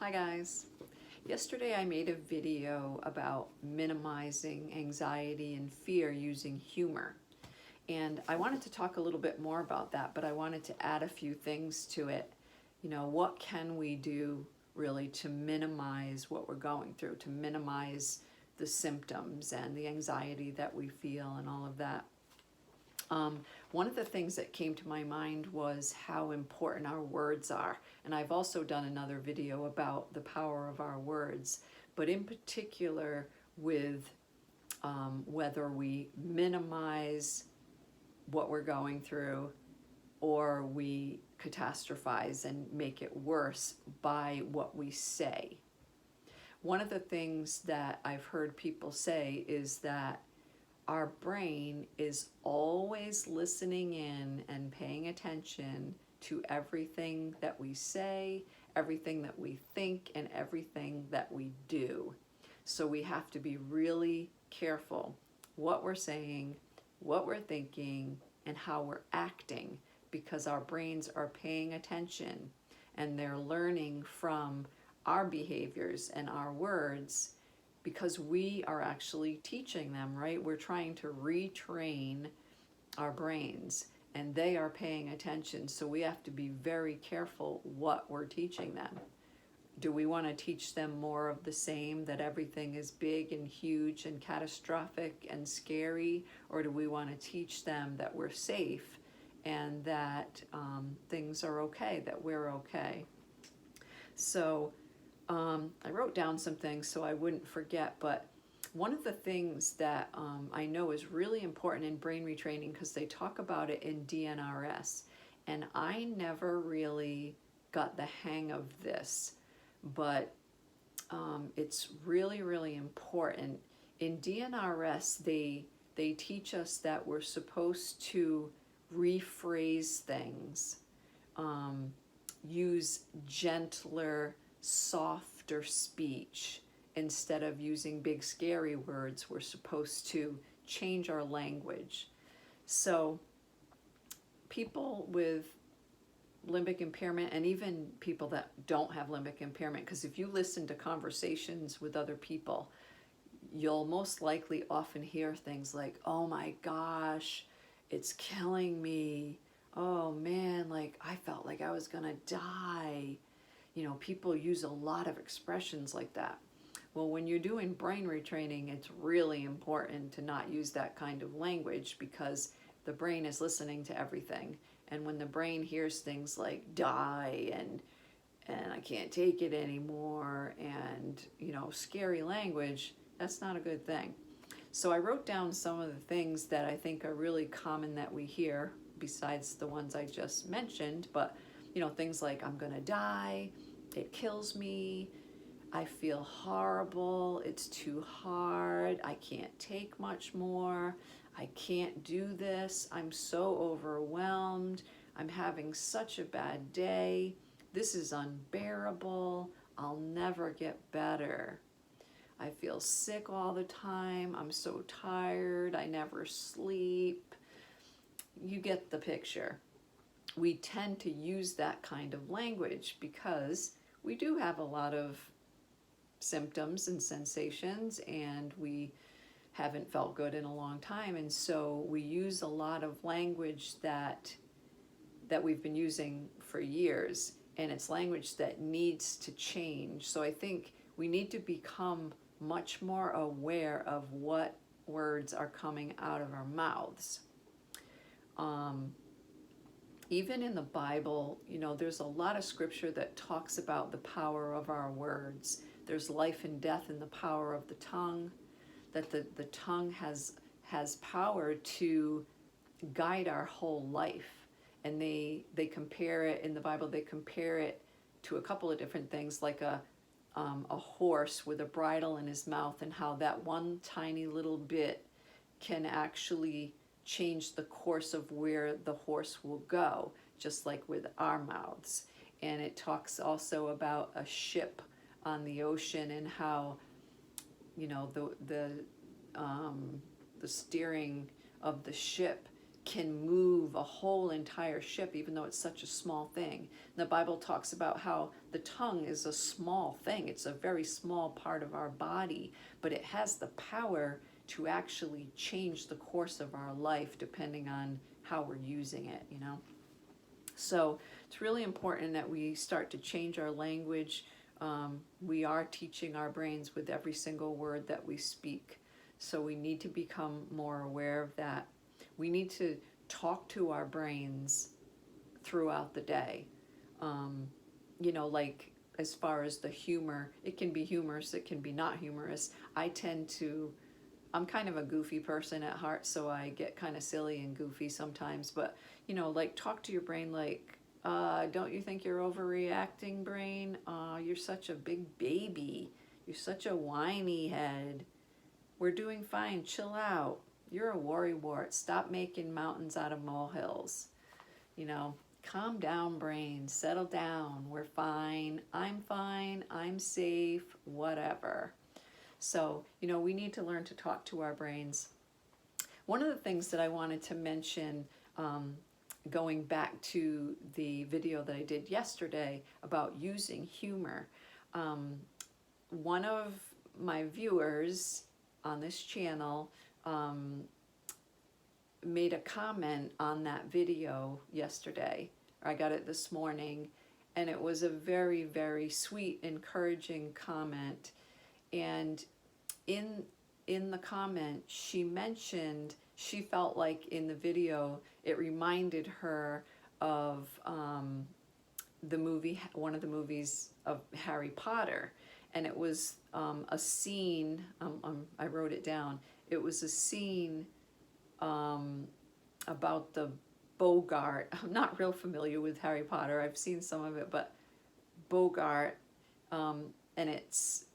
Hi guys. Yesterday I made a video about minimizing anxiety and fear using humor. And I wanted to talk a little bit more about that, but I wanted to add a few things to it. You know, what can we do really to minimize what we're going through, to minimize the symptoms and the anxiety that we feel and all of that. One of the things that came to my mind was how important our words are. And I've also done another video about the power of our words, but in particular with whether we minimize what we're going through or we catastrophize and make it worse by what we say. One of the things that I've heard people say is that our brain is always listening in and paying attention to everything that we say, everything that we think, and everything that we do. So we have to be really careful what we're saying, what we're thinking, and how we're acting, because our brains are paying attention and they're learning from our behaviors and our words, because we are actually teaching them, right? We're trying to retrain our brains and they are paying attention. So we have to be very careful what we're teaching them. Do we want to teach them more of the same, that everything is big and huge and catastrophic and scary? Or do we want to teach them that we're safe and that things are okay, that we're okay? So I wrote down some things so I wouldn't forget, but one of the things that I know is really important in brain retraining, because they talk about it in DNRS, and I never really got the hang of this, but it's really, really important. In DNRS, they teach us that we're supposed to rephrase things, use gentler, softer speech. Instead of using big scary words, we're supposed to change our language. So people with limbic impairment, and even people that don't have limbic impairment, because if you listen to conversations with other people, you'll most likely often hear things like, oh my gosh, it's killing me. Oh man, like I felt like I was gonna die. You know, people use a lot of expressions like that. Well, when you're doing brain retraining, it's really important to not use that kind of language, because the brain is listening to everything. And when the brain hears things like die and I can't take it anymore and, you know, scary language, that's not a good thing. So I wrote down some of the things that I think are really common that we hear, besides the ones I just mentioned, but, you know, things like I'm gonna die, it kills me, I feel horrible, it's too hard, I can't take much more, I can't do this, I'm so overwhelmed, I'm having such a bad day, this is unbearable, I'll never get better. I feel sick all the time, I'm so tired, I never sleep. You get the picture. We tend to use that kind of language because we do have a lot of symptoms and sensations, and we haven't felt good in a long time, and so we use a lot of language that we've been using for years, and it's language that needs to change. So I think we need to become much more aware of what words are coming out of our mouths. Even in the Bible, you know, there's a lot of scripture that talks about the power of our words. There's life and death in the power of the tongue, that the tongue has power to guide our whole life. And they compare it, in the Bible, they compare it to a couple of different things, like a horse with a bridle in his mouth, and how that one tiny little bit can actually change the course of where the horse will go, just like with our mouths. And it talks also about a ship on the ocean, and how, you know, the steering of the ship can move a whole entire ship, even though it's such a small thing. The Bible talks about how the tongue is a small thing. It's a very small part of our body, but it has the power to actually change the course of our life depending on how we're using it, you know? So it's really important that we start to change our language. We are teaching our brains with every single word that we speak. So we need to become more aware of that. We need to talk to our brains throughout the day. You know, like as far as the humor, it can be humorous, it can be not humorous. I'm kind of a goofy person at heart, so I get kind of silly and goofy sometimes. But, you know, like talk to your brain like, don't you think you're overreacting, brain? You're such a big baby. You're such a whiny head. We're doing fine. Chill out. You're a worrywart. Stop making mountains out of molehills. You know, calm down, brain. Settle down. We're fine. I'm safe. Whatever. So, you know, we need to learn to talk to our brains. One of the things that I wanted to mention, going back to the video that I did yesterday about using humor, one of my viewers on this channel made a comment on that video yesterday. I got it this morning, and it was a very, very sweet, encouraging comment. And in the comment, she mentioned she felt like in the video it reminded her of the movie, one of the movies of Harry Potter, and it was a scene. I wrote it down. It was a scene about the Bogart. I'm not real familiar with Harry Potter. I've seen some of it, but Bogart, and it's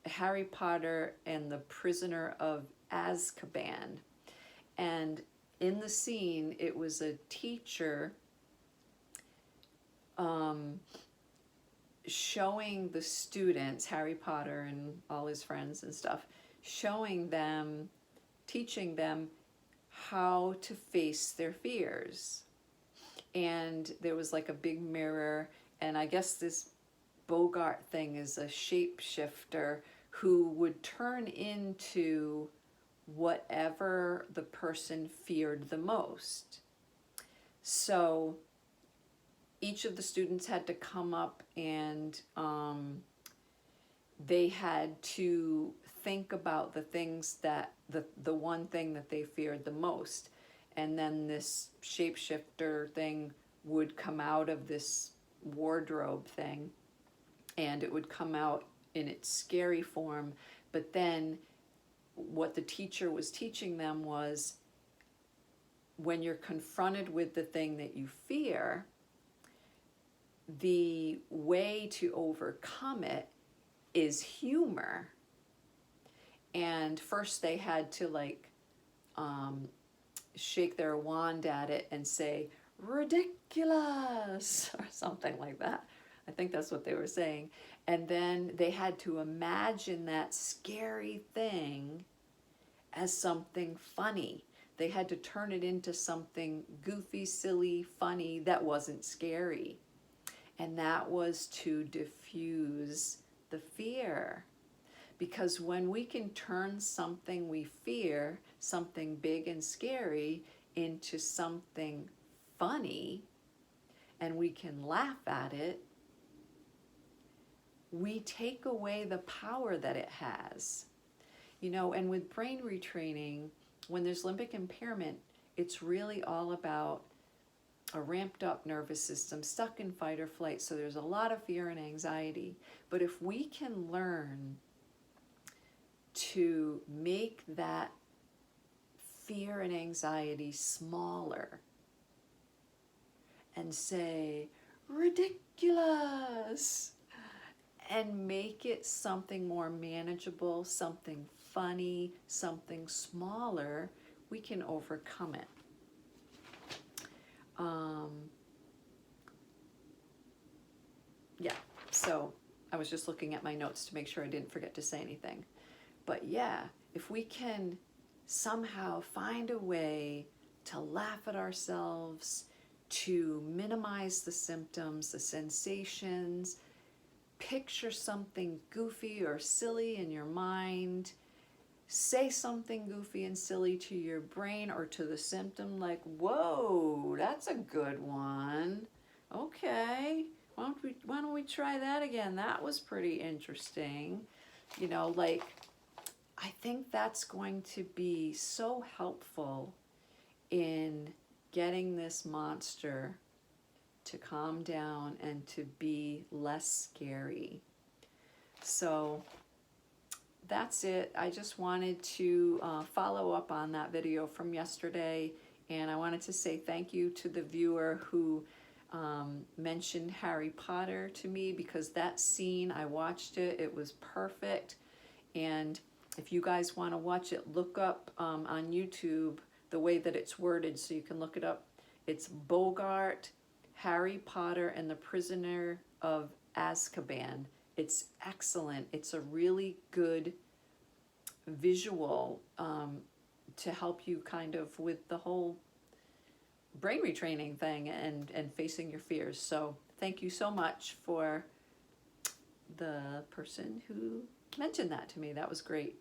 Harry Potter and the Prisoner of Azkaban. And in the scene, it was a teacher showing the students, Harry Potter and all his friends and stuff, teaching them how to face their fears. And there was like a big mirror, and I guess this Bogart thing is a shapeshifter who would turn into whatever the person feared the most. So each of the students had to come up and they had to think about the things that the one thing that they feared the most. And then this shapeshifter thing would come out of this wardrobe thing, and it would come out in its scary form. But then what the teacher was teaching them was, when you're confronted with the thing that you fear, the way to overcome it is humor. And first they had to like shake their wand at it and say, ridiculous, or something like that. I think that's what they were saying. And then they had to imagine that scary thing as something funny. They had to turn it into something goofy, silly, funny that wasn't scary. And that was to diffuse the fear. Because when we can turn something we fear, something big and scary, into something funny, and we can laugh at it, we take away the power that it has. You know, and with brain retraining, when there's limbic impairment, it's really all about a ramped up nervous system, stuck in fight or flight. So there's a lot of fear and anxiety. But if we can learn to make that fear and anxiety smaller and say, ridiculous, and make it something more manageable, something funny, something smaller, we can overcome it. Yeah, so I was just looking at my notes to make sure I didn't forget to say anything. But yeah, if we can somehow find a way to laugh at ourselves, to minimize the symptoms, the sensations. Picture something goofy or silly in your mind. Say something goofy and silly to your brain or to the symptom, like, whoa, that's a good one. Okay, why don't we try that again? That was pretty interesting. You know, like, I think that's going to be so helpful in getting this monster to calm down and to be less scary. So that's it. I just wanted to follow up on that video from yesterday, and I wanted to say thank you to the viewer who mentioned Harry Potter to me, because that scene, I watched it, it was perfect. And if you guys want to watch it, look up on YouTube the way that it's worded so you can look it up. It's Bogart, Harry Potter and the Prisoner of Azkaban. It's excellent. It's a really good visual to help you kind of with the whole brain retraining thing and facing your fears. So thank you so much for the person who mentioned that to me. That was great.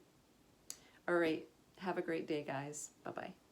All right. Have a great day, guys. Bye-bye.